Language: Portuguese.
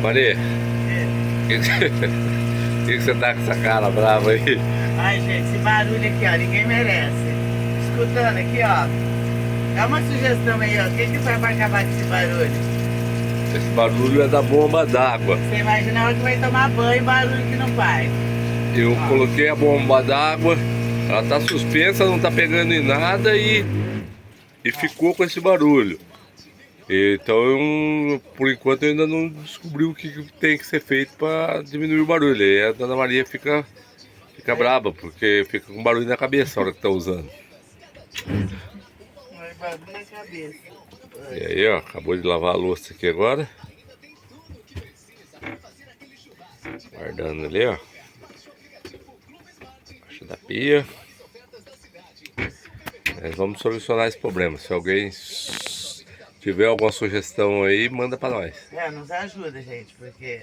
Maria, que você tá com essa cara brava aí? Ai, gente, esse barulho aqui, ó, ninguém merece. Escutando aqui, ó. Dá uma sugestão aí, ó. O que que faz pra acabar com esse barulho? Esse barulho é da bomba d'água. Você imagina a hora que vai tomar banho, barulho que não faz. Eu Ó. coloquei a bomba d'água, ela tá suspensa, não tá pegando em nada e ficou com esse barulho. Então, por enquanto, eu ainda não descobri o que tem que ser feito para diminuir o barulho. Aí a dona Maria fica braba, porque fica com barulho na cabeça a hora que tá usando. Vai barulho na cabeça. E aí, ó, acabou de lavar a louça aqui agora. Guardando ali, ó. Embaixo da pia. Nós vamos solucionar esse problema. Se alguém tiver alguma sugestão aí, manda para nós. Nos ajuda, gente, porque